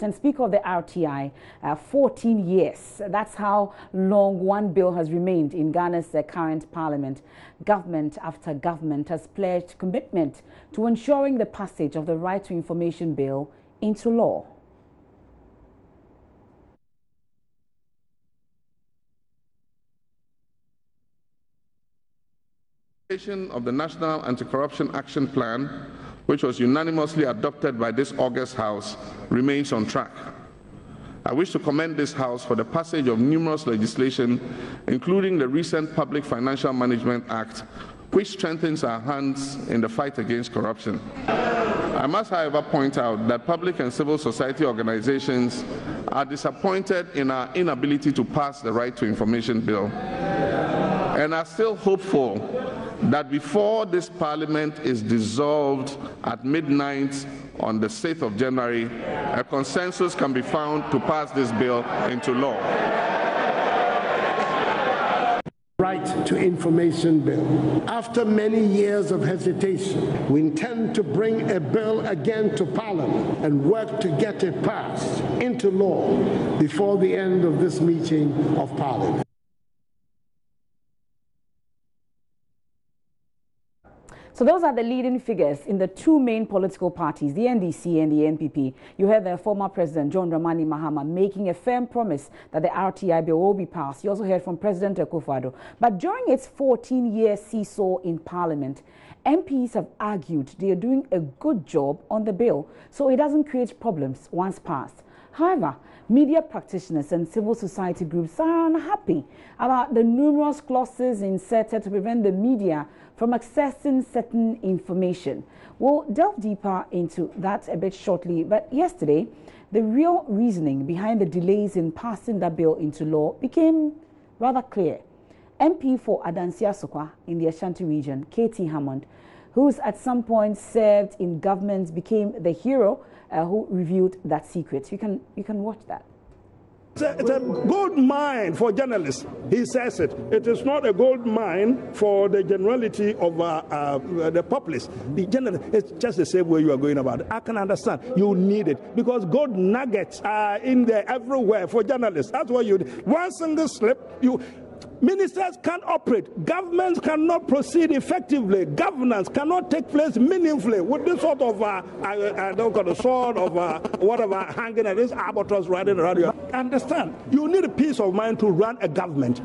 And Speaker of the RTI, 14 years. That's how long one bill has remained in Ghana's current parliament. Government after government has pledged commitment to ensuring the passage of the Right to Information Bill into law. Of the National Anti-Corruption Action Plan, which was unanimously adopted by this August House, remains on track. I wish to commend this House for the passage of numerous legislation, including the recent Public Financial Management Act, which strengthens our hands in the fight against corruption. I must, however, point out that public and civil society organizations are disappointed in our inability to pass the Right to Information Bill and are still hopeful that before this Parliament is dissolved at midnight on the 6th of January, a consensus can be found to pass this bill into law. Right to Information Bill. After many years of hesitation, we intend to bring a bill again to Parliament and work to get it passed into law before the end of this meeting of Parliament. So those are the leading figures in the two main political parties, the NDC and the NPP. You heard the former President John Dramani Mahama making a firm promise that the RTI bill will be passed. You also heard from President Akufo-Addo. But during its 14-year seesaw in Parliament, MPs have argued they are doing a good job on the bill, so it doesn't create problems once passed. However, media practitioners and civil society groups are unhappy about the numerous clauses inserted to prevent the media from accessing certain information. We'll delve deeper into that a bit shortly, but yesterday, the real reasoning behind the delays in passing that bill into law became rather clear. MP for Adansi Asokwa in the Ashanti region, K.T. Hammond, who's at some point served in government, became the hero who revealed that secret. You can watch that. It's a gold mine for journalists. He says it. It is not a gold mine for the generality of the populace. The general, it's just the same way you are going about it. I can understand. You need it because gold nuggets are in there everywhere for journalists. That's what you need. One single slip, ministers can't operate. Governments cannot proceed effectively. Governance cannot take place meaningfully with this sort of, I don't call it sword of whatever hanging at this albatross riding around you. Understand, you need a peace of mind to run a government.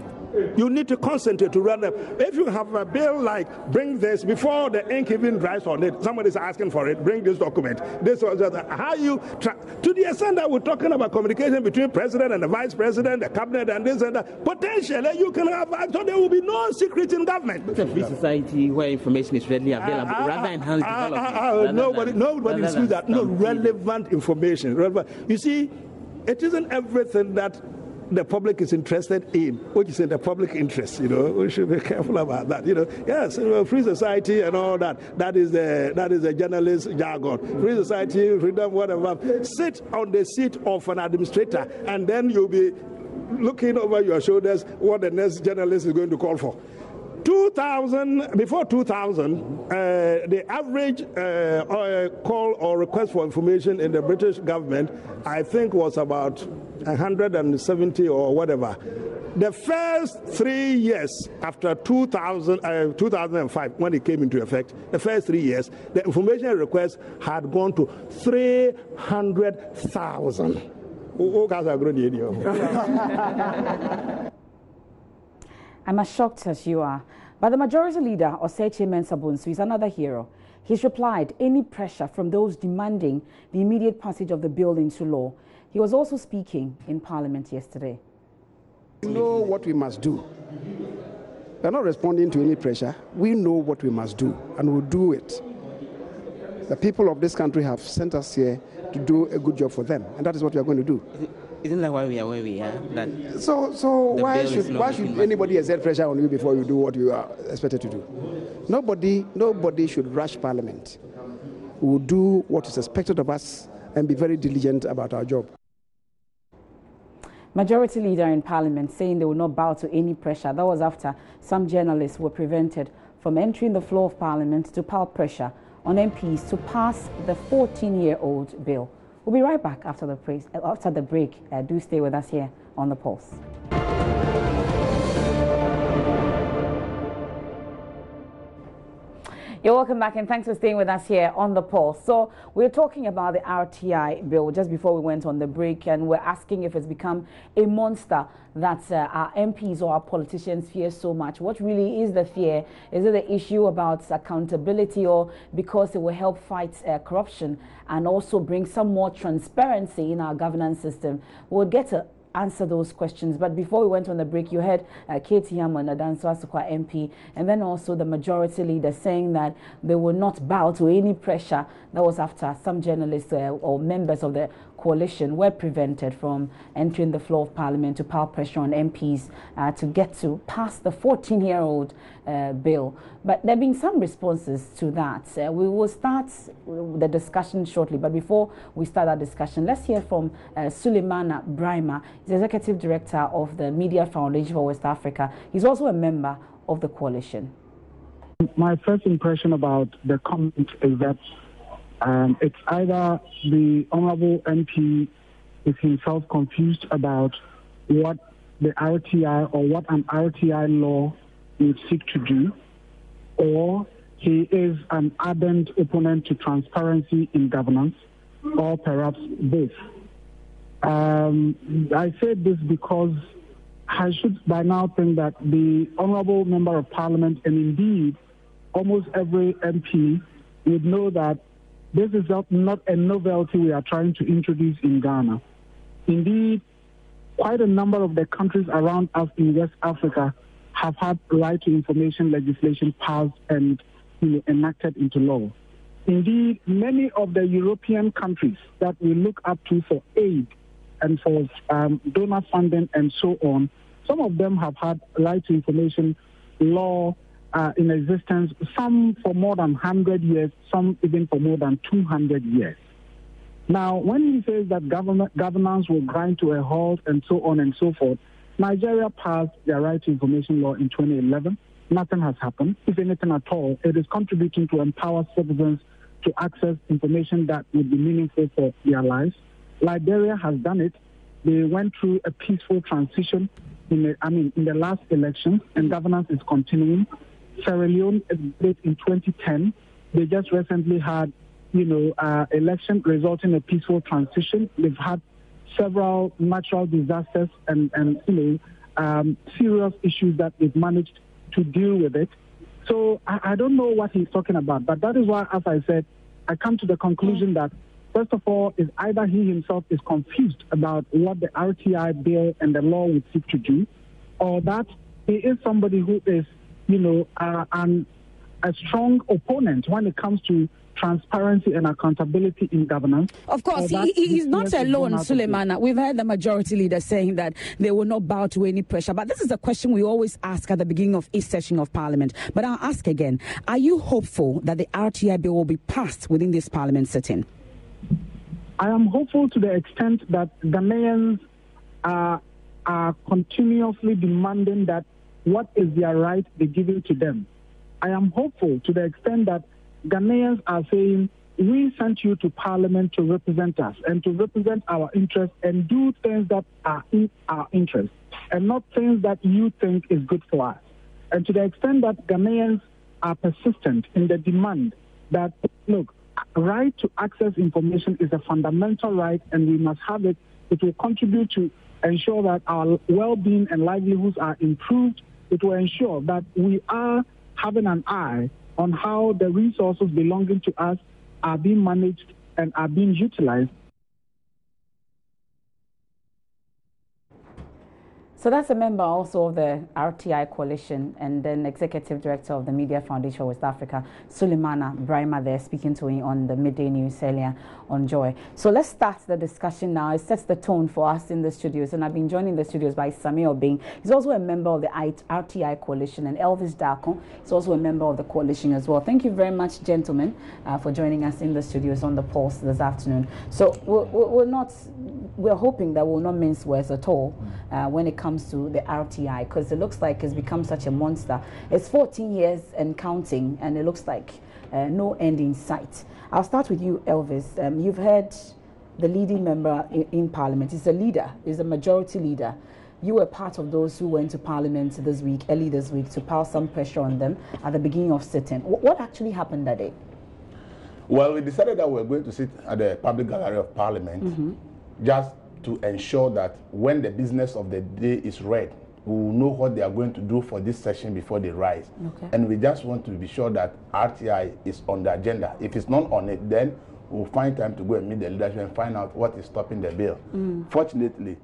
You need to concentrate to run them. If you have a bill like bring this before the ink even dries on it, somebody's asking for it, bring this document. This was how you to the extent that we're talking about communication between president and the vice president, the cabinet, and this and that. Potentially, you can have. So there will be no secret in government. It's a free society where information is readily available, rather enhance development. Nobody sees that. No relevant information. You see, it isn't everything that the public is interested in, which is in the public interest. We should be careful about that. Yes, free society and all that. That is the journalist jargon. Free society, freedom, whatever. Sit on the seat of an administrator, and then you'll be looking over your shoulders what the next journalist is going to call for. Before 2000, the average call or request for information in the British government, I think, was about 170 or whatever. The first 3 years after 2005, when it came into effect, the first 3 years, the information request had gone to 300,000. I'm as shocked as you are. But the majority leader, Osechi Mensah-Bonsu, is another hero. He's replied any pressure from those demanding the immediate passage of the bill into law. He was also speaking in Parliament yesterday. We know what we must do. We're not responding to any pressure. We know what we must do, and we'll do it. The people of this country have sent us here to do a good job for them, and that is what we are going to do. Isn't that why we are where we are? So why should anybody exert pressure on you before you do what you are expected to do? Nobody should rush Parliament. We will do what is expected of us and be very diligent about our job. Majority leader in Parliament saying they will not bow to any pressure. That was after some journalists were prevented from entering the floor of Parliament to pile pressure on MPs to pass the 14-year-old bill. We'll be right back after the break. Do stay with us here on The Pulse. You're welcome back, and thanks for staying with us here on The Pulse. So we're talking about the RTI bill just before we went on the break, and we're asking if it's become a monster that our MPs or our politicians fear so much. What really is the fear? Is it the issue about accountability, or because it will help fight corruption and also bring some more transparency in our governance system? We'll get to answer those questions. But before we went on the break, you heard Katie Hammond, Adanso Asukwa MP, and then also the majority leader saying that they will not bow to any pressure. That was after some journalists or members of the coalition were prevented from entering the floor of Parliament to pile pressure on MPs to get to pass the 14-year-old bill. But there have been some responses to that. We will start the discussion shortly, but before we start our discussion, let's hear from Suleimana Brahima. He's Executive Director of the Media Foundation for West Africa. He's also a member of the coalition. My first impression about the comment is that it's either the Honourable MP is himself confused about what the RTI or what an RTI law would seek to do, or he is an ardent opponent to transparency in governance, or perhaps both. I say this because I should by now think that the Honourable Member of Parliament, and indeed almost every MP, would know that this is not a novelty we are trying to introduce in Ghana. Indeed, quite a number of the countries around us in West Africa have had right to information legislation passed and enacted into law. Indeed, many of the European countries that we look up to for aid and for donor funding and so on, some of them have had right to information law in existence, some for more than 100 years, some even for more than 200 years. Now, when he says that governance will grind to a halt and so on and so forth, Nigeria passed their right to information law in 2011. Nothing has happened. If anything at all, it is contributing to empower citizens to access information that would be meaningful for their lives. Liberia has done it. They went through a peaceful transition in the last election, and governance is continuing. Sierra Leone did in 2010. They just recently had, election resulting in a peaceful transition. They've had several natural disasters and serious issues that they've managed to deal with it. So I don't know what he's talking about, but that is why, as I said, I come to the conclusion that, first of all, is either he himself is confused about what the RTI bill and the law would seek to do, or that he is somebody who is a strong opponent when it comes to transparency and accountability in governance. Of course, he's not alone, Suleimana. We've heard the majority leader saying that they will not bow to any pressure. But this is a question we always ask at the beginning of each session of Parliament. But I'll ask again, are you hopeful that the RTI bill will be passed within this Parliament sitting? I am hopeful to the extent that Ghanaians are continuously demanding that what is their right be given to them. I am hopeful to the extent that Ghanaians are saying, we sent you to Parliament to represent us and to represent our interests and do things that are in our interest and not things that you think is good for us. And to the extent that Ghanaians are persistent in the demand that, look, right to access information is a fundamental right and we must have it. It will contribute to ensure that our well-being and livelihoods are improved. It will ensure that we are having an eye on how the resources belonging to us are being managed and are being utilized. So that's a member also of the RTI coalition and then Executive Director of the Media Foundation for West Africa, Suleimana Brahima, there speaking to me on the midday news earlier on Joy. So let's start the discussion now. It sets the tone for us in the studios, and I've been joined in the studios by Samuel Bing. He's also a member of the RTI coalition, and Elvis Darkon is also a member of the coalition as well. Thank you very much, gentlemen, for joining us in the studios on the Pulse this afternoon. So we're hoping that we'll not mince words at all when it comes to the RTI, because it looks like it's become such a monster. It's 14 years and counting, and it looks like no end in sight. I'll start with you, Elvis. You've heard the leading member in Parliament, is a leader, is a majority leader. You were part of those who went to Parliament this week, early this week, to pile some pressure on them at the beginning of sitting. What actually happened that day? Well, we decided that we were going to sit at the public gallery of Parliament just to ensure that when the business of the day is read, we will know what they are going to do for this session before they rise. Okay. And we just want to be sure that RTI is on the agenda. If it's not on it, then we'll find time to go and meet the leadership and find out what is stopping the bill. Fortunately,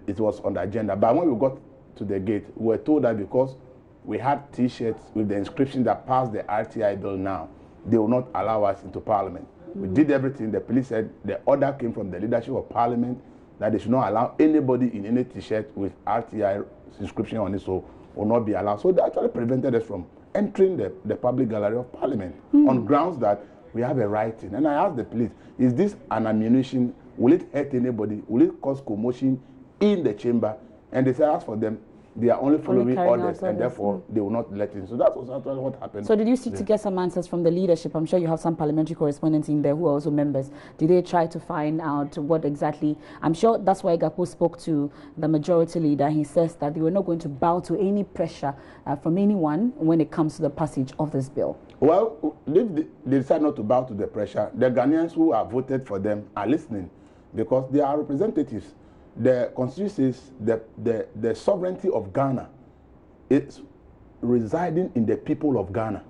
it was on the agenda. But when we got to the gate, we were told that because we had T-shirts with the inscription that passed the RTI bill now, they will not allow us into Parliament. We did everything. The police said the order came from the leadership of Parliament that they should not allow anybody in any T-shirt with RTI inscription on it, so will not be allowed. So they actually prevented us from entering the public gallery of Parliament on grounds that we have a right in. And I asked the police, is this an ammunition? Will it hurt anybody? Will it cause commotion in the chamber? And they said, as for them, they are only following orders, and therefore they will not let in. So that was actually what happened. So did you seek to get some answers from the leadership? I'm sure you have some parliamentary correspondents in there who are also members. Did they try to find out what exactly? I'm sure that's why Gapo spoke to the majority leader. He says that they were not going to bow to any pressure from anyone when it comes to the passage of this bill. Well, if they decide not to bow to the pressure, the Ghanaians who have voted for them are listening because they are representatives. The constitution says the sovereignty of Ghana is residing in the people of Ghana.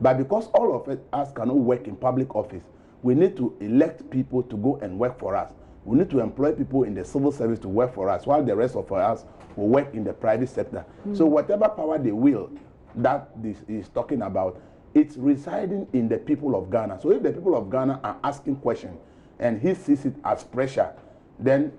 But because all of us cannot work in public office, we need to elect people to go and work for us. We need to employ people in the civil service to work for us, while the rest of us will work in the private sector. So whatever power they will that this is talking about, it's residing in the people of Ghana. So if the people of Ghana are asking questions and he sees it as pressure, then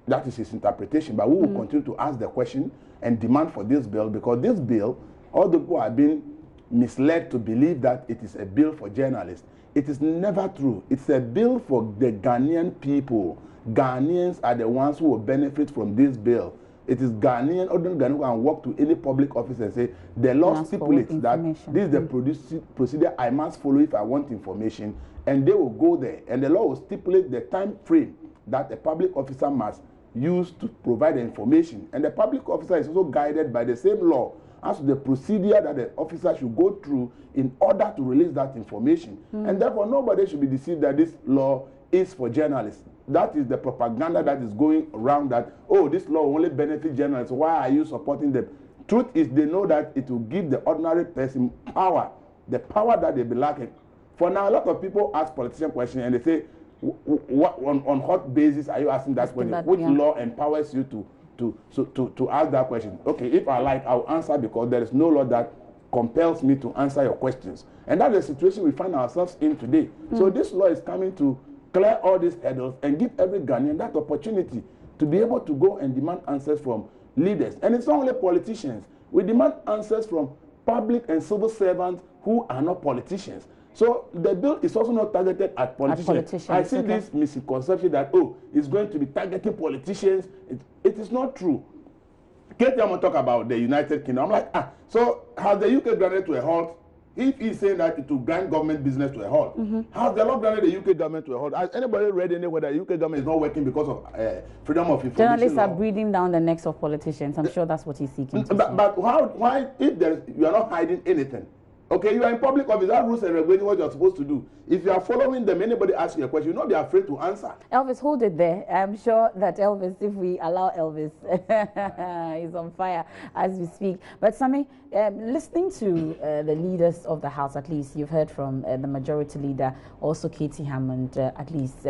that is his interpretation. But we will continue to ask the question and demand for this bill, because this bill, all the people have been misled to believe that it is a bill for journalists. It is never true. It's a bill for the Ghanaian people. Ghanaians are the ones who will benefit from this bill. It is Ghanaian, ordinary Ghanaian who can walk to any public office and say, the law stipulates that this is the procedure I must follow if I want information, and they will go there. And the law will stipulate the time frame that a public officer must use to provide the information. And the public officer is also guided by the same law as to the procedure that the officer should go through in order to release that information. And therefore, nobody should be deceived that this law is for journalists. That is the propaganda that is going around that, oh, this law will only benefit journalists. Why are you supporting them? Truth is, they know that it will give the ordinary person power, the power that they be lacking. For now, a lot of people ask politician questions and they say, on what basis are you asking that question? Which law empowers you to ask that question? Okay, if I like, I'll answer, because there is no law that compels me to answer your questions. And that's the situation we find ourselves in today. So this law is coming to clear all these hurdles and give every Ghanaian that opportunity to be able to go and demand answers from leaders. And it's not only politicians. We demand answers from public and civil servants who are not politicians. So the bill is also not targeted at politicians. I see this misconception that, oh, it's going to be targeting politicians. It is not true. Kate Yama talk about the United Kingdom. I'm like, so has the UK granted to a halt? If he's saying that it will grant government business to a halt, has the law granted the UK government to a halt? Has anybody read anywhere that the UK government is not working because of freedom of information? Journalists are breathing down the necks of politicians. I'm sure that's what he's seeking to but why, if you are not hiding anything? Okay, you are in public office, that rules and regulating what you are supposed to do. If you are following them, anybody asks you a question, you'll not be afraid to answer. Elvis, hold it there. I'm sure that Elvis, if we allow Elvis, he's on fire as we speak. But Sammy, listening to the leaders of the House, at least you've heard from the majority leader, also Katie Hammond, at least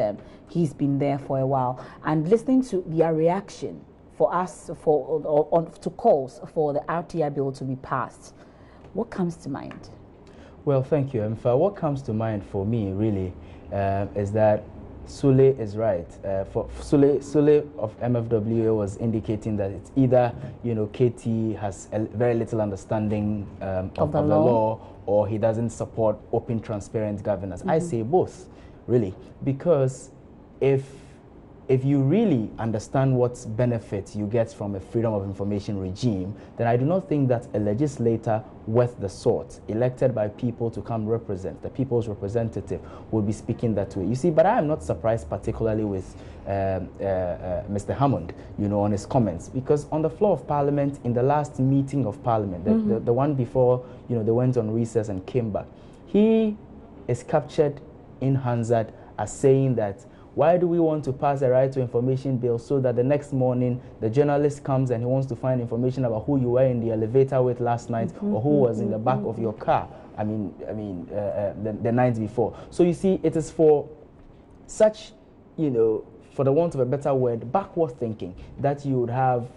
he's been there for a while, and listening to their reaction for us to calls for the RTI bill to be passed. What comes to mind? Well, thank you. What comes to mind for me really is that Sule is right. For Sule of MFWA was indicating that it's either, Katie has very little understanding of the law, or he doesn't support open, transparent governance. I say both, really, because if if you really understand what benefits you get from a freedom of information regime, then I do not think that a legislator worth the salt, elected by people to come represent, the people's representative, will be speaking that way. You see, but I am not surprised particularly with Mr. Hammond, on his comments, because on the floor of Parliament, in the last meeting of Parliament, the one before, they went on recess and came back, he is captured in Hansard as saying that, why do we want to pass a right to information bill so that the next morning the journalist comes and he wants to find information about who you were in the elevator with last night or who was in the back of your car, the night before. So you see, it is for such, for the want of a better word, backward thinking, that you would have,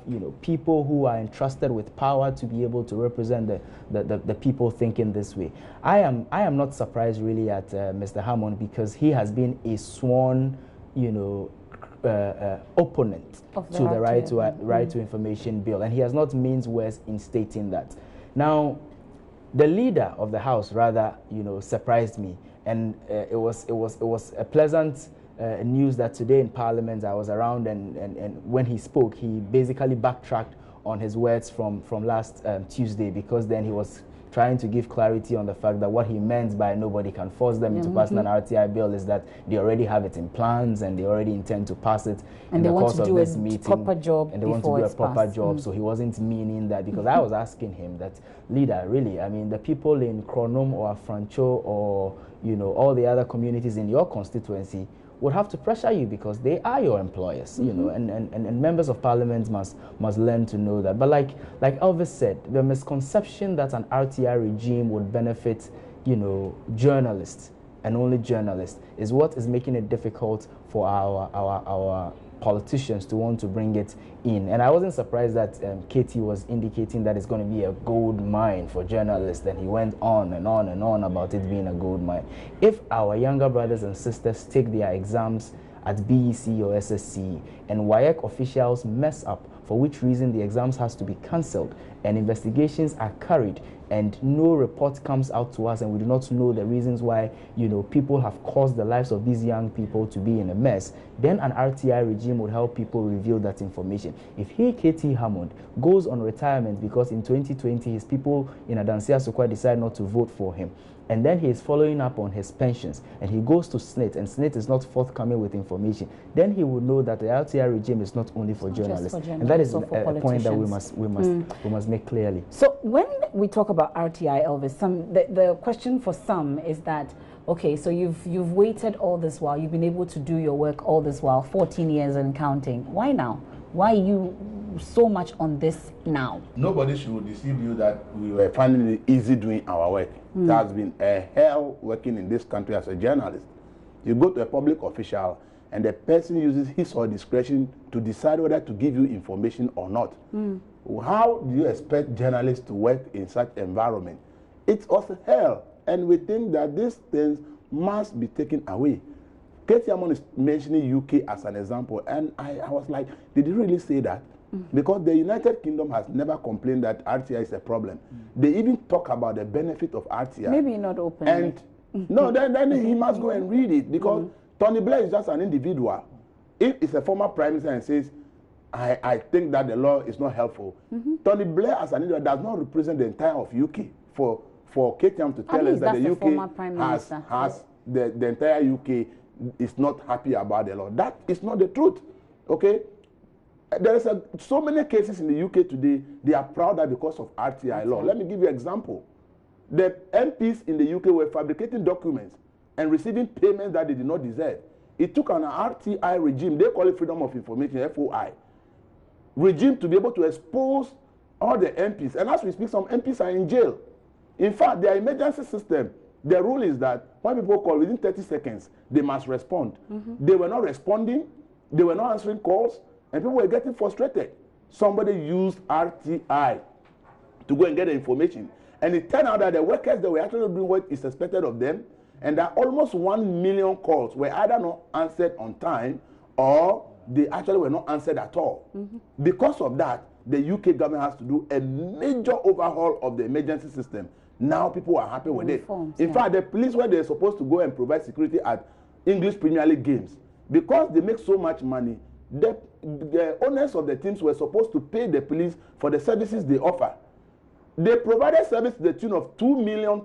people who are entrusted with power to be able to represent the people thinking this way. I am not surprised really at Mr. Hammond, because he has been a sworn, opponent to the right to information bill, and he has not minced words in stating that. Now, the leader of the House rather, surprised me, and it was a pleasant news that today in Parliament I was around, and when he spoke, he basically backtracked on his words from last Tuesday, because then he was trying to give clarity on the fact that what he meant by nobody can force them into passing an RTI bill is that they already have it in plans and they already intend to pass it in the course of this meeting. Proper job, and they want to do a proper job. So he wasn't meaning that, because I was asking him that, leader, really, the people in Kronom or Afrancho or all the other communities in your constituency would have to pressure you, because they are your employers, and members of Parliament must learn to know that. But like Elvis said, the misconception that an RTI regime would benefit, journalists and only journalists is what is making it difficult for our politicians to want to bring it in. And I wasn't surprised that Katie was indicating that it's going to be a gold mine for journalists, and he went on and on and on about it being a gold mine. If our younger brothers and sisters take their exams at BEC or SSC and WAEC officials mess up, for which reason the exams has to be cancelled, and investigations are carried, and no report comes out to us, and we do not know the reasons why, people have caused the lives of these young people to be in a mess, then an RTI regime would help people reveal that information. If he, KT Hammond, goes on retirement because in 2020 his people in Adansia Sokwa decide not to vote for him, and then he is following up on his pensions, and he goes to SNIT, and SNIT is not forthcoming with information, then he would know that the RTI regime is not only for journalists. And that is a point that we must make clearly. So when we talk about RTI, Elvis, the question for some is that, okay, so you've waited all this while, you've been able to do your work all this while, 14 years and counting. Why now? Why you so much on this now? Nobody should deceive you that we were finding it easy doing our work. It has been a hell working in this country as a journalist. You go to a public official and the person uses his or her discretion to decide whether to give you information or not. How do you expect journalists to work in such environment? It's also hell, and we think that these things must be taken away. Katie Hammond is mentioning UK as an example, and I was like, did he really say that? Because the United Kingdom has never complained that RTI is a problem. They even talk about the benefit of RTI. Maybe not openly. And no, then he must go and read it, because Tony Blair is just an individual. If it's a former prime minister and says, I think that the law is not helpful, Tony Blair as an individual does not represent the entire of UK. For Katie Hammond to tell us that the UK has the entire UK is not happy about the law. That is not the truth. Okay? There is so many cases in the UK today, they are prouder because of RTI law. Let me give you an example. The MPs in the UK were fabricating documents and receiving payments that they did not deserve. It took an RTI regime, they call it Freedom of Information, FOI, regime to be able to expose all the MPs. And as we speak, some MPs are in jail. In fact, their emergency system, the rule is that when people call within 30 seconds, they must respond. They were not responding, they were not answering calls, and people were getting frustrated. Somebody used RTI to go and get the information. And it turned out that the workers, they were actually doing what is expected of them, and that almost 1 million calls were either not answered on time or they actually were not answered at all. Because of that, the UK government has to do a major overhaul of the emergency system. Now people are happy with it. In fact, the police, where they're supposed to go and provide security at English Premier League games, because they make so much money, the owners of the teams were supposed to pay the police for the services they offer. They provided service to the tune of £2 million,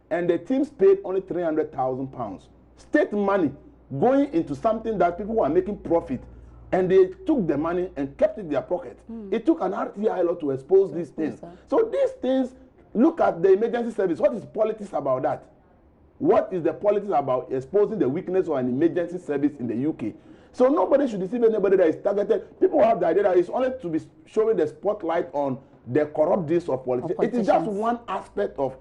and the teams paid only £300,000. State money going into something that people were making profit, and they took the money and kept it in their pocket. It took an RTI law to expose these things. So these things, look at the emergency service. What is politics about that? What is the politics about exposing the weakness of an emergency service in the UK? So nobody should deceive anybody that is targeted. People have the idea that it's only to be showing the spotlight on the corrupt deeds of politicians. It is just one aspect of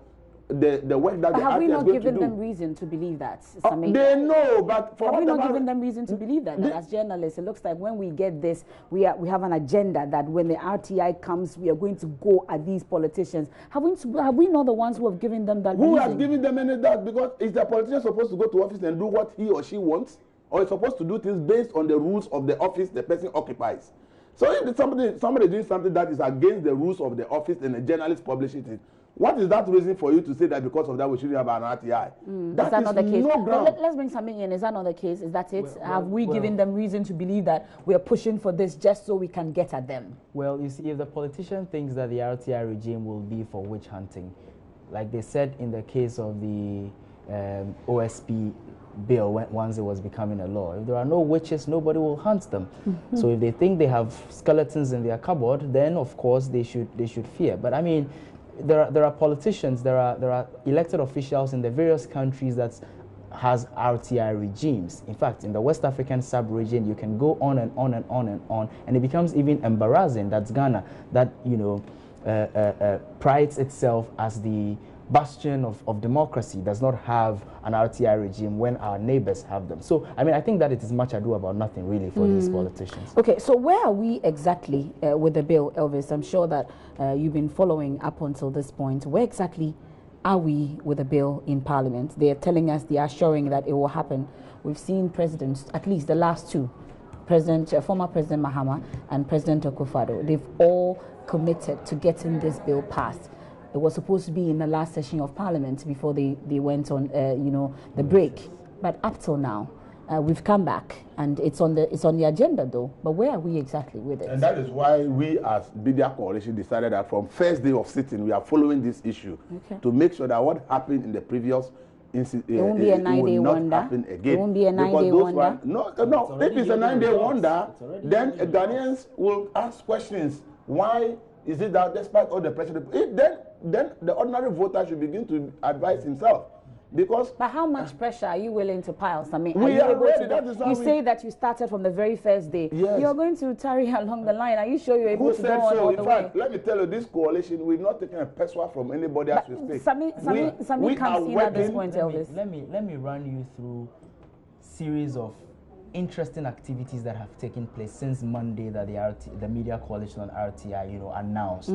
the work that the RTI is going to do. Have we not given them reason to believe that? They know, but for have we not given them reason to believe that? That as journalists, it looks like when we get this, we have an agenda that when the RTI comes, we are going to go at these politicians. Have we not the ones who have given them that reason? Who has given them any doubt? Because is the politician supposed to go to office and do what he or she wants? Or is supposed to do things based on the rules of the office the person occupies? So if somebody doing something that is against the rules of the office and a journalist publishes it, what is that reason for you to say that because of that we shouldn't have an RTI? That is that not the case? No ground. Let's bring something in. Is that not the case? Is that it? Have we given them reason to believe that we are pushing for this just so we can get at them? Well, you see, if the politician thinks that the RTI regime will be for witch hunting, like they said in the case of the OSP bill once it was becoming a law, if there are no witches, nobody will hunt them. So if they think they have skeletons in their cupboard, then of course they should fear. But I mean, there are politicians, there are elected officials in the various countries that has RTI regimes. In fact, in the West African sub-region, you can go on and on and on and on, and it becomes even embarrassing. That's Ghana, that prides itself as the bastion of democracy, does not have an RTI regime when our neighbors have them. So, I mean, I think that it is much ado about nothing, really, for these politicians. Okay, so where are we exactly with the bill, Elvis? I'm sure that you've been following up until this point. Where exactly are we with the bill in Parliament? They are telling us, they are assuring that it will happen. We've seen presidents, at least the last two, former President Mahama and President Akufo-Addo, they've all committed to getting this bill passed. It was supposed to be in the last session of Parliament before they went on, the break. But up till now, we've come back, and it's on the agenda though. But where are we exactly with it? And that is why we, as Media Coalition, decided that from first day of sitting, we are following this issue to make sure that what happened in the previous incident, it won't be a 9-day wonder. Happen again. It won't be a 9-day wonder. No. If it's a 9-day wonder, then Ghanaians will ask questions. Why is it that despite all the pressure, then the ordinary voter should begin to advise himself? But how much pressure are you willing to pile? I mean, we are ready. You say that you started from the very first day. Yes. You're going to tarry along the line. Are you sure you're able to go on all the way? In fact, let me tell you, this coalition, we've not taken a peso from anybody as we speak. Sami comes in at this point, Elvis. Let me run you through series of interesting activities that have taken place since Monday that the Media Coalition on RTI, announced.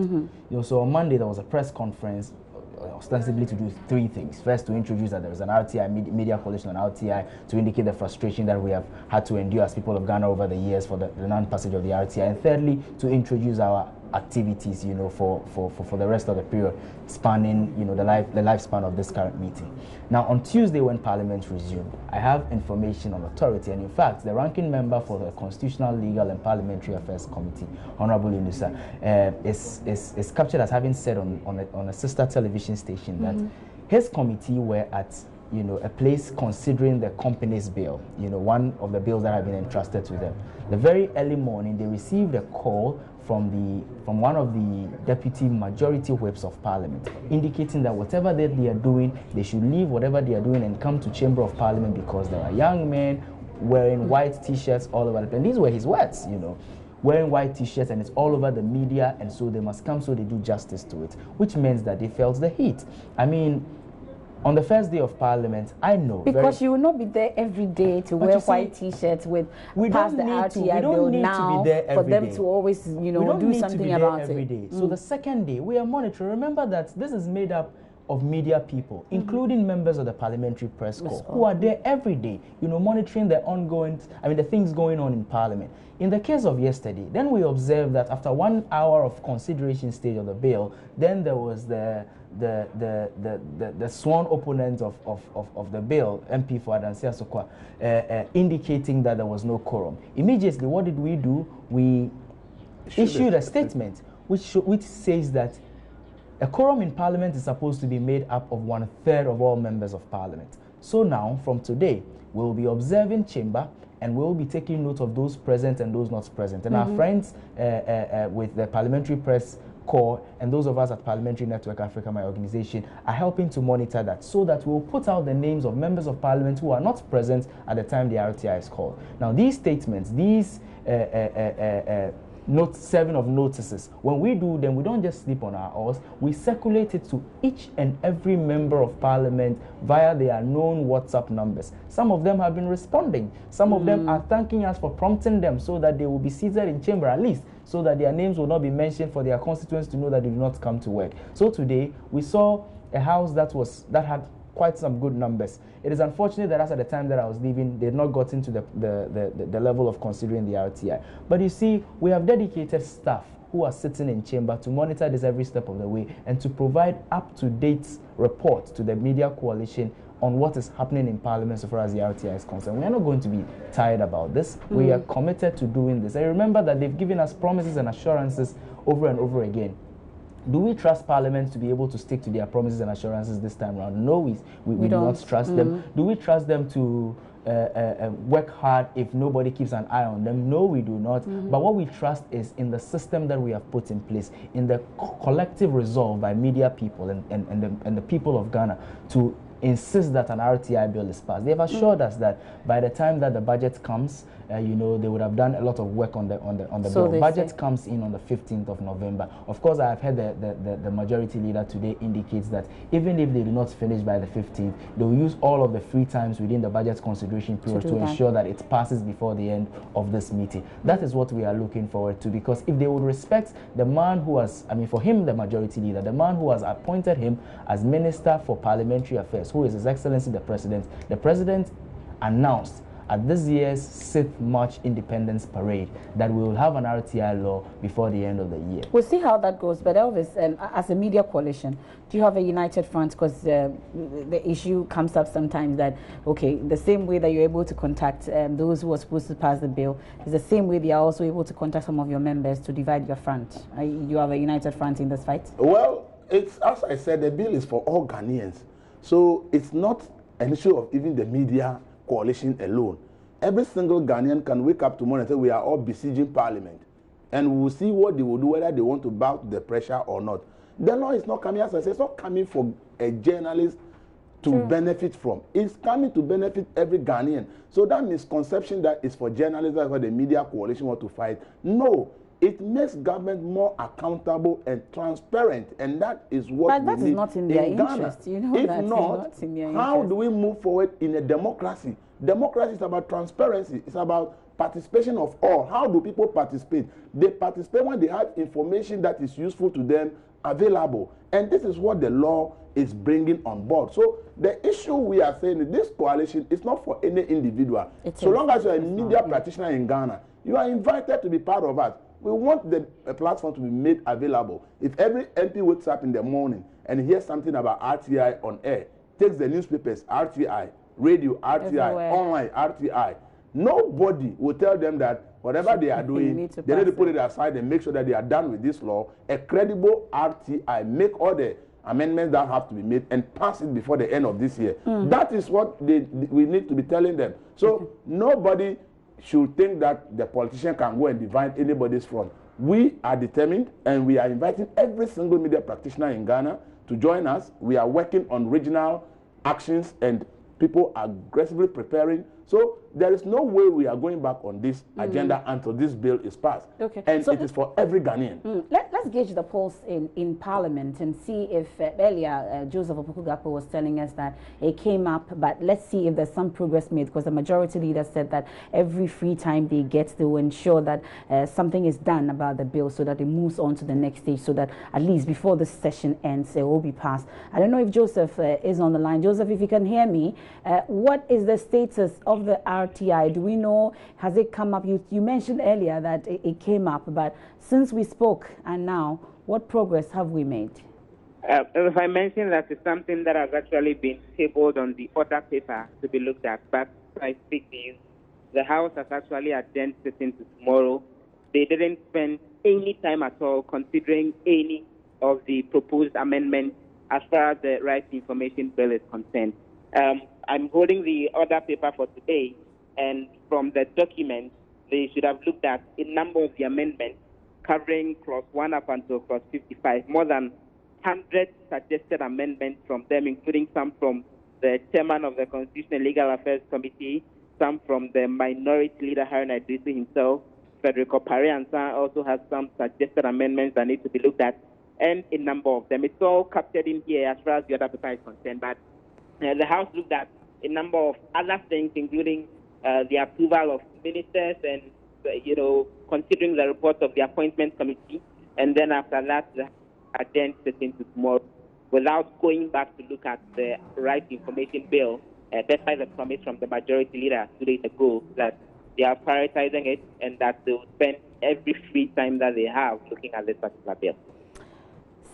So on Monday there was a press conference, ostensibly to do three things. First, to introduce that there is an RTI Media Coalition on RTI, to indicate the frustration that we have had to endure as people of Ghana over the years for the non-passage of the RTI. And thirdly, to introduce our activities, for the rest of the period, spanning, the lifespan of this current meeting. Now, on Tuesday, when Parliament resumed, I have information on authority, and in fact, the ranking member for the Constitutional, Legal, and Parliamentary Affairs Committee, Honorable Inusa, is captured as having said on a sister television station that his committee were at a place considering the company's bill, one of the bills that have been entrusted to them. The very early morning, they received a call from one of the deputy majority whips of Parliament, indicating that whatever that they are doing, they should leave whatever they are doing and come to Chamber of Parliament, because there are young men wearing white T-shirts all over the place. And these were his words, wearing white T-shirts, and it's all over the media, and so they must come so they do justice to it, which means that they felt the heat. I mean, on the first day of Parliament, I know. Because you will not be there every day to wear white T-shirts with past the RTI bill now for them to always, do something about it. Every day. So the second day, we are monitoring. Remember that this is made up of media people, including members of the Parliamentary Press Corps, who are there every day, monitoring the things going on in Parliament. In the case of yesterday, then we observed that after 1 hour of consideration stage of the bill, then there was the the sworn opponent of the bill, MP for Adansi Asokwa, indicating that there was no quorum. Immediately, what did we do? We issued a statement which says that a quorum in Parliament is supposed to be made up of 1/3 of all members of Parliament. So now, from today, we will be observing chamber and we will be taking note of those present and those not present. And our friends with the Parliamentary Press Corps and those of us at Parliamentary Network Africa, my organization, are helping to monitor that so that we'll put out the names of members of Parliament who are not present at the time the RTI is called. Now, these statements, these note 7 of notices, when we do them, we don't just sleep on our oars, we circulate it to each and every member of Parliament via their known WhatsApp numbers. Some of them have been responding. Some of them are thanking us for prompting them so that they will be seated in chamber at least, so that their names will not be mentioned for their constituents to know that they do not come to work. So today, we saw a house that had quite some good numbers. It is unfortunate that as at the time that I was leaving, they had not gotten to the level of considering the RTI. But you see, we have dedicated staff who are sitting in chamber to monitor this every step of the way and to provide up-to-date reports to the media coalition on what is happening in Parliament so far as the RTI is concerned. We are not going to be tired about this. We are committed to doing this. I remember that they've given us promises and assurances over and over again. Do we trust Parliament to be able to stick to their promises and assurances this time around? No, we do not trust them. Do we trust them to work hard if nobody keeps an eye on them? No, we do not. But what we trust is in the system that we have put in place, in the collective resolve by media people and the people of Ghana to insist that an RTI bill is passed. They have assured us that by the time that the budget comes, you know, they would have done a lot of work on the So bill. Budget comes in on the 15th of November. Of course, I have heard the majority leader today indicates that even if they do not finish by the 15th, they will use all of the free times within the budget consideration period to ensure that it passes before the end of this meeting. That is what we are looking forward to, because if they would respect the man who has, I mean, for him, the majority leader, the man who has appointed him as Minister for Parliamentary Affairs, who is His Excellency the President announced at this year's 6th March Independence Parade that we will have an RTI law before the end of the year. We'll see how that goes. But Elvis, as a media coalition, do you have a united front? Because the issue comes up sometimes that, okay, the same way that you're able to contact those who are supposed to pass the bill is the same way they are also able to contact some of your members to divide your front. You have a united front in this fight? Well, it's, as I said, the bill is for all Ghanaians. So it's not an issue of even the media coalition alone. Every single Ghanaian can wake up tomorrow and say we are all besieging Parliament, and we will see what they will do, whether they want to bow to the pressure or not. The law is not coming, as I say, it's not coming for a journalist to benefit from. It's coming to benefit every Ghanaian. So that misconception that it's for journalists, that's why the media coalition want to fight. No. It makes government more accountable and transparent, and that is what but that is not in their interest. You know, if not in their how interest. Do we move forward in a democracy? Democracy is about transparency. It's about participation of all. How do people participate? They participate when they have information that is useful to them available, and this is what the law is bringing on board. So the issue we are saying is this coalition is not for any individual. So long as you are a media practitioner in Ghana, you are invited to be part of us. We want the platform to be made available. If every MP wakes up in the morning and hears something about RTI on air, takes the newspapers, RTI, radio, RTI, everywhere. Online, RTI, nobody will tell them that whatever they are doing, they need to put it aside and make sure that they are done with this law. A credible RTI, make all the amendments that have to be made and pass it before the end of this year. That is what we need to be telling them. So nobody should think that the politician can go and divide anybody's front. We are determined, and we are inviting every single media practitioner in Ghana to join us. We are working on regional actions, and people are aggressively preparing. So there is no way we are going back on this agenda until this bill is passed. Okay. And so it is for every Ghanaian. Let's gauge the pulse in Parliament and see if earlier Joseph Opoku-Gakpo was telling us that it came up, but let's see if there's some progress made, because the majority leader said that every free time they get, they will ensure that something is done about the bill so that it moves on to the next stage, so that at least before this session ends, it will be passed. I don't know if Joseph is on the line. Joseph, if you can hear me, what is the status of the RTI? Do we know, has it come up? You mentioned earlier that it came up, but since we spoke and now, what progress have we made? If I mention that it's something that has actually been tabled on the order paper to be looked at, but I speak to you, the House has actually adjourned sitting to tomorrow. They didn't spend any time at all considering any of the proposed amendments as far as the Right to Information Bill is concerned. I'm holding the order paper for today, and from the document, they should have looked at a number of the amendments covering clause 1 up until clause 55, more than 100 suggested amendments from them, including some from the chairman of the Constitutional and Legal Affairs Committee, some from the minority leader, Harun Idrisi himself. Federico Pariansa also has some suggested amendments that need to be looked at, and a number of them. It's all captured in here as far as the other paper is concerned, but the House looked at a number of other things, including the approval of ministers and, considering the report of the appointment committee, and then after that, the adjourned sitting to tomorrow without going back to look at the Right to Information Bill, despite the promise from the majority leader 2 days ago that they are prioritizing it and that they will spend every free time that they have looking at this particular bill.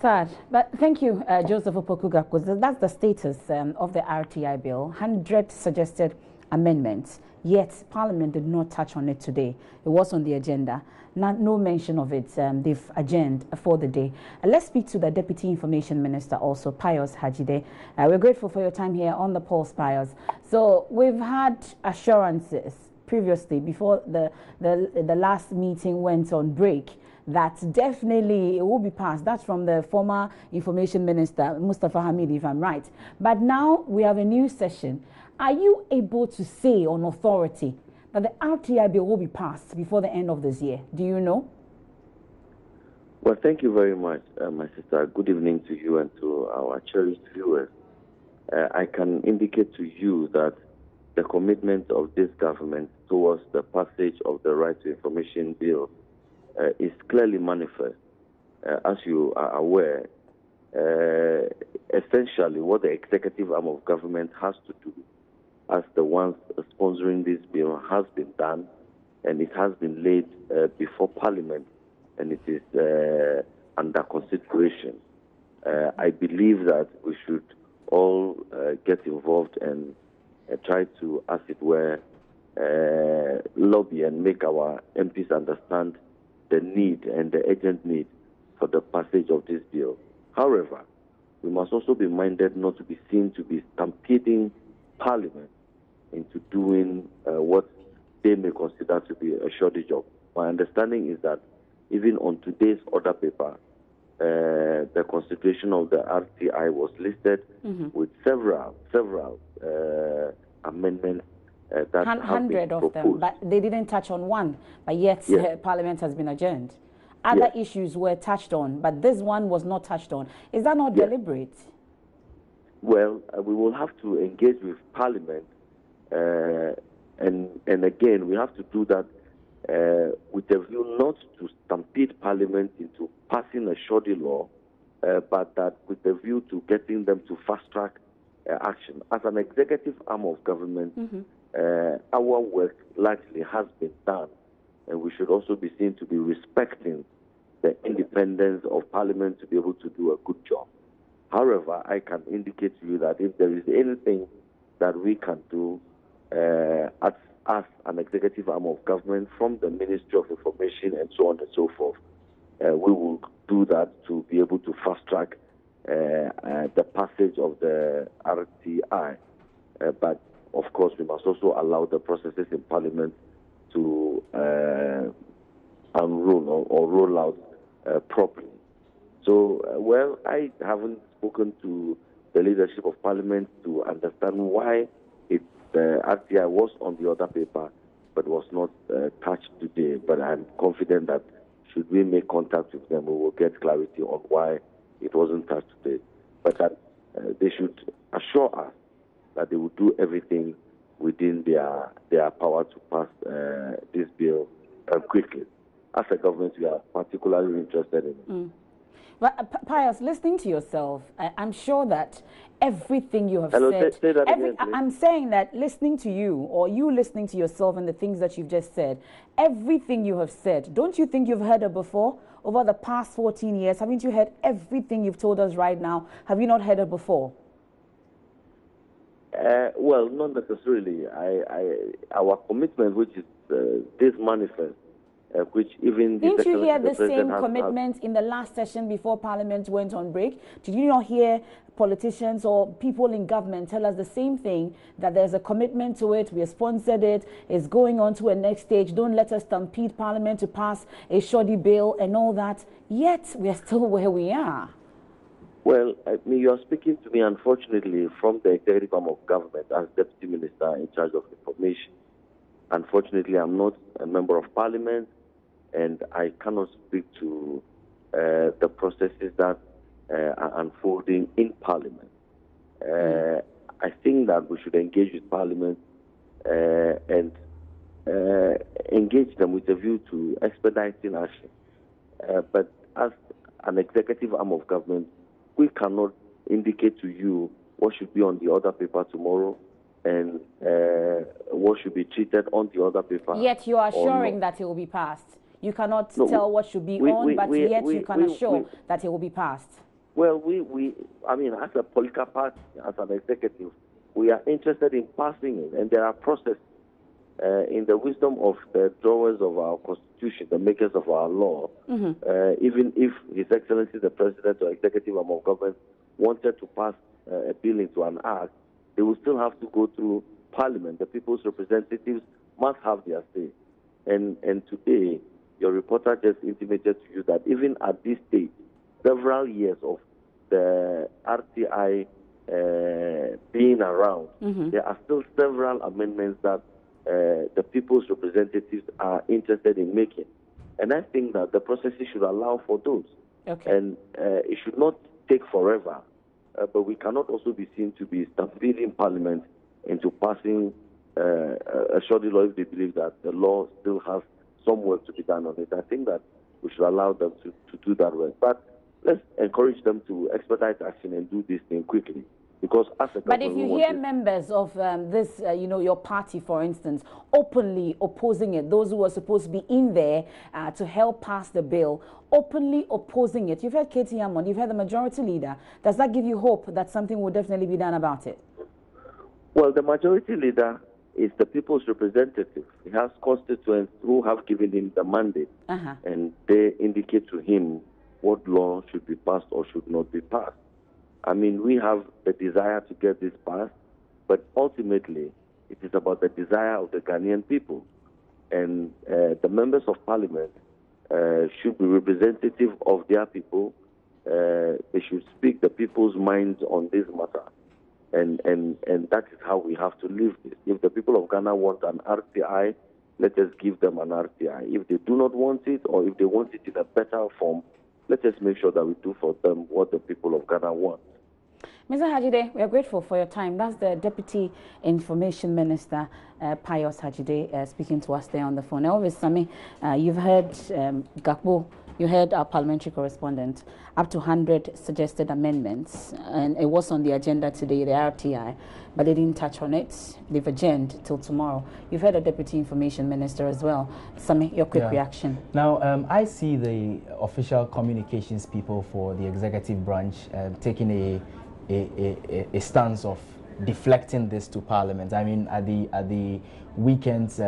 Sad, but thank you, Joseph Opokuga, because that's the status of the RTI bill. 100 suggested amendments, yet Parliament did not touch on it today. It was on the agenda. No mention of it. They've adjourned for the day. Let's speak to the Deputy Information Minister also, Pius Hajide. We're grateful for your time here on the Pulse, Pius. So we've had assurances previously, before the last meeting went on break, that definitely it will be passed. That's from the former Information Minister, Mustafa Hamid, if I'm right. But now we have a new session. Are you able to say on authority that the RTI bill will be passed before the end of this year? Do you know? Well, thank you very much, my sister. Good evening to you and to our cherished viewers. I can indicate to you that the commitment of this government towards the passage of the Right to Information Bill is clearly manifest. As you are aware, essentially what the executive arm of government has to do as the ones sponsoring this bill has been done, and it has been laid before Parliament, and it is under consideration. I believe that we should all get involved and try to, as it were, lobby and make our MPs understand the need and the urgent need for the passage of this bill. However, we must also be minded not to be seen to be stampeding Parliament into doing what they may consider to be a shortage of. My understanding is that even on today's order paper, the consideration of the RTI was listed with several amendments that 100 of them, but they didn't touch on one. But yet, Parliament has been adjourned. Other issues were touched on, but this one was not touched on. Is that not deliberate? Well, we will have to engage with Parliament, and again, we have to do that with a view not to stampede Parliament into passing a shoddy law, but that with a view to getting them to fast-track action. As an executive arm of government, our work largely has been done, and we should also be seen to be respecting the independence of Parliament to be able to do a good job. However, I can indicate to you that if there is anything that we can do as an executive arm of government from the Ministry of Information and so on and so forth, we will do that to be able to fast-track the passage of the RTI. But, of course, we must also allow the processes in Parliament to unroll or roll out properly. So, well, I haven't spoken to the leadership of Parliament to understand why the RTI was on the other paper but was not touched today. But I'm confident that should we make contact with them, we will get clarity on why it wasn't touched today. But that they should assure us that they will do everything within their power to pass this bill quickly. As a government, we are particularly interested in it. But Pius, listening to yourself, I'm sure that everything you have said. Say that again, please. I'm saying that listening to you, or you listening to yourself and the things that you've just said, everything you have said, don't you think you've heard it before? Over the past 14 years, haven't you heard everything you've told us right now? Have you not heard it before? Well, not necessarily. Our commitment, which is this manifest, which even didn't you hear the same commitment in the last session before Parliament went on break? Did you not hear politicians or people in government tell us the same thing, that there's a commitment to it, we have sponsored it, it's going on to a next stage, don't let us stampede Parliament to pass a shoddy bill and all that, yet we are still where we are? Well, you are speaking to me, unfortunately, from the executive arm of government as Deputy Minister in charge of information. Unfortunately, I'm not a member of Parliament, and I cannot speak to the processes that are unfolding in Parliament. I think that we should engage with Parliament and engage them with a view to expediting action. But as an executive arm of government, we cannot indicate to you what should be on the other paper tomorrow and what should be treated on the other paper. Yet you are assuring that it will be passed. You cannot tell what should be but yet you can assure that it will be passed. Well, I mean, as a political party, as an executive, we are interested in passing it, and there are processes in the wisdom of the drawers of our Constitution, the makers of our law. Even if His Excellency the President or Executive Arm of Government wanted to pass a bill into an act, they will still have to go through Parliament. The people's representatives must have their say. And today, your reporter just intimated to you that even at this stage, several years of the RTI being around, there are still several amendments that the people's representatives are interested in making. And I think that the processes should allow for those. And it should not take forever, but we cannot also be seen to be stampeding Parliament into passing a shoddy law if they believe that the law still has some work to be done on it. I think that we should allow them to do that work. But let's encourage them to expedite action and do this thing quickly. Because as a but if you hear members of this, your party, for instance, openly opposing it, those who are supposed to be in there to help pass the bill, openly opposing it, you've heard Katie Hammond, you've heard the majority leader, does that give you hope that something will definitely be done about it? Well, the majority leader is the people's representative. He has constituents who have given him the mandate, and they indicate to him what law should be passed or should not be passed. I mean, we have the desire to get this passed, but ultimately it is about the desire of the Ghanaian people. And the members of Parliament should be representative of their people. They should speak the people's minds on this matter. And that is how we have to live this. If the people of Ghana want an RTI, let us give them an RTI. If they do not want it, or if they want it in a better form, let us make sure that we do for them what the people of Ghana want. Mr. Hajide, we are grateful for your time. That's the Deputy Information Minister, Pius Hajide, speaking to us there on the phone. Elvis Sami, you've heard Gakpo, you heard our parliamentary correspondent, up to 100 suggested amendments, and it was on the agenda today, the RTI, but they didn't touch on it. They've adjourned till tomorrow. You've heard a Deputy Information Minister as well. Sami, your quick reaction. Now, I see the official communications people for the executive branch taking a stance of deflecting this to Parliament. I mean, at the weekend's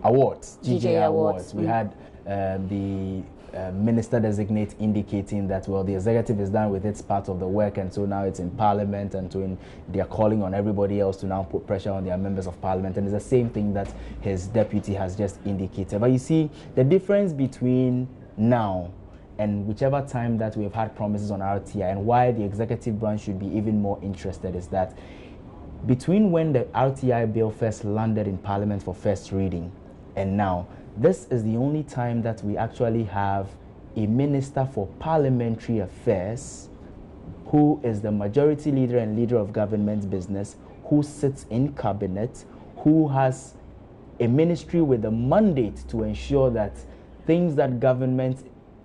awards, GJ Awards, we had the minister designate indicating that, well, the executive is done with its part of the work, and so now it's in Parliament, and they are calling on everybody else to now put pressure on their members of Parliament. And it's the same thing that his deputy has just indicated. But you see, the difference between now and whichever time that we've had promises on RTI, and why the executive branch should be even more interested, is that between when the RTI bill first landed in Parliament for first reading and now, this is the only time that we actually have a Minister for Parliamentary Affairs who is the majority leader and leader of government business, who sits in cabinet, who has a ministry with a mandate to ensure that things that government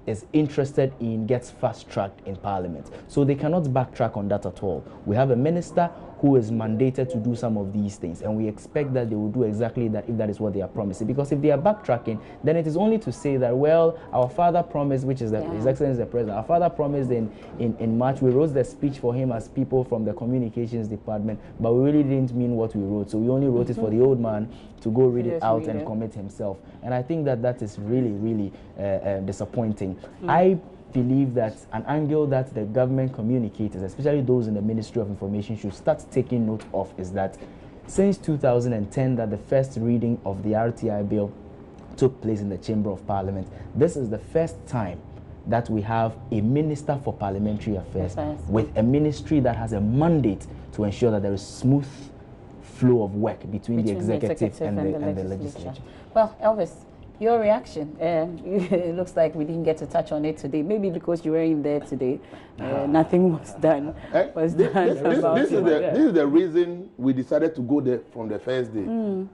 is interested in gets fast-tracked in Parliament. So they cannot backtrack on that at all. We have a minister who is mandated to do some of these things, and we expect that they will do exactly that if that is what they are promising. Because if they are backtracking, then it is only to say that, well, our father promised, which is that His Excellency the President, our father promised in March, we wrote the speech for him as people from the communications department, but we really didn't mean what we wrote. So we only wrote it for the old man to go read it out and commit himself. And I think that that is really, really disappointing. I believe that an angle that the government communicators, especially those in the Ministry of Information, should start taking note of is that since 2010 that the first reading of the RTI bill took place in the Chamber of Parliament, this is the first time that we have a Minister for Parliamentary Affairs with a ministry that has a mandate to ensure that there is smooth flow of work between the executive and the legislature. Well, Elvis, your reaction? It looks like we didn't get to touch on it today. Maybe because you were in there today, nothing was done. This is the reason we decided to go there from the first day.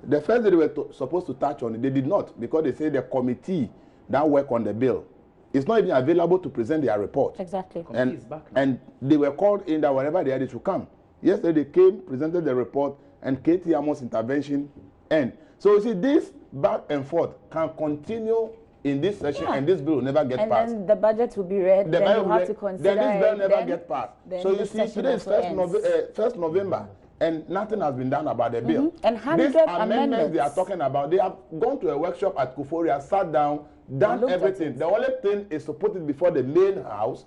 The first day they were supposed to touch on it. They did not, because they say the committee that work on the bill is not even available to present their report. Exactly. And they were called in that whenever they had to come. Yesterday they came, presented the report, and Katie Amos' intervention end. So you see, this back and forth can continue in this session, and this bill will never get passed. And then the budget will be read, then you have to consider then this bill never get passed. So you see, today is 1st November, and nothing has been done about the bill. And these amendments they are talking about, they have gone to a workshop at Kufuria, sat down, done everything. The only thing is to put it before the main house,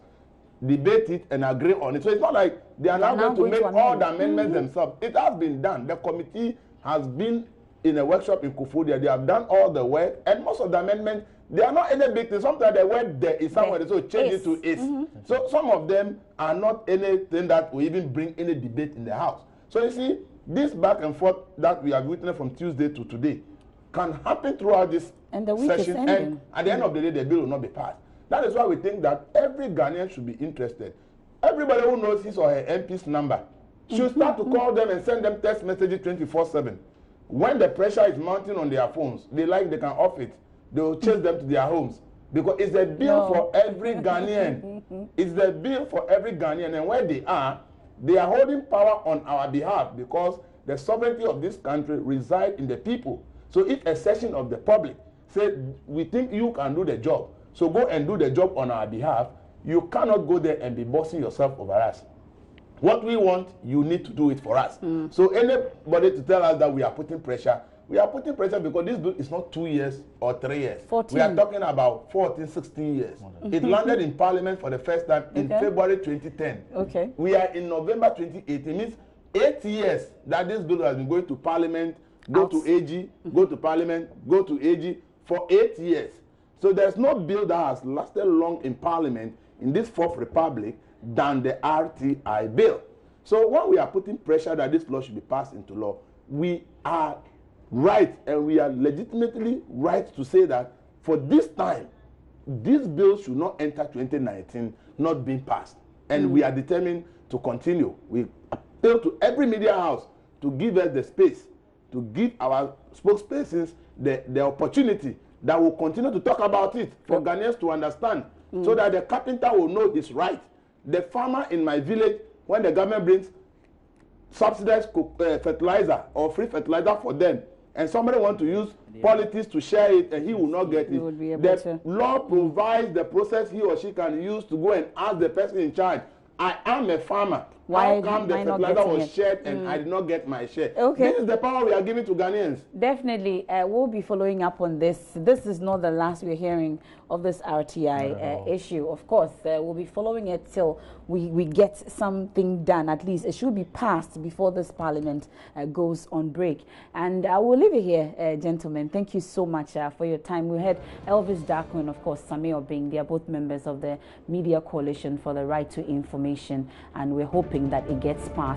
debate it, and agree on it. So it's not like they are now going to make all the amendments themselves. It has been done. The committee has been in a workshop in Kufuria. They have done all the work, and most of the amendments, they are not any big thing. Sometimes the word there is somewhere, so change it to is. So some of them are not anything that will even bring any debate in the house. So you see, this back and forth that we have witnessed from Tuesday to today can happen throughout this session, and at the end of the day, the bill will not be passed. That is why we think that every Ghanaian should be interested. Everybody who knows his or her MP's number should start to call them and send them text messages 24/7. When the pressure is mounting on their phones, they can off it. They will chase them to their homes, because it's a bill for every Ghanaian. It's the bill for every Ghanaian, and where they are holding power on our behalf, because the sovereignty of this country resides in the people. So if a section of the public say, we think you can do the job, so go and do the job on our behalf, you cannot go there and be bossing yourself over us. What we want, you need to do it for us. So anybody to tell us that we are putting pressure, we are putting pressure because this bill is not 2 years or 3 years. 14. We are talking about 14, 16 years. It landed in Parliament for the first time in February 2010. We are in November 2018. It means 8 years that this bill has been going to Parliament, go to AG, go to Parliament, go to AG for 8 years. So there's no bill that has lasted long in Parliament in this Fourth Republic than the RTI bill. So when we are putting pressure that this law should be passed into law, we are right, and we are legitimately right to say that for this time, this bill should not enter 2019 not being passed. And we are determined to continue. We appeal to every media house to give us the space, to give our spokespersons the opportunity that will continue to talk about it for Ghanaians to understand, so that the carpenter will know his right. The farmer in my village, when the government brings subsidized fertilizer or free fertilizer for them, and somebody wants to use politics to share it, and he will not get it, the law provides the process he or she can use to go and ask the person in charge, I am a farmer. How come the fertilizer was shared and I did not get my share? This is the power we are giving to Ghanaians. Definitely. We'll be following up on this. This is not the last we're hearing of this RTI issue. Of course, we'll be following it till we get something done. At least it should be passed before this Parliament goes on break. And I will leave it here, gentlemen. Thank you so much for your time. We had Elvis Darko and, of course, Samir Obing. They are both members of the Media Coalition for the Right to Information, and we're hoping that it gets passed.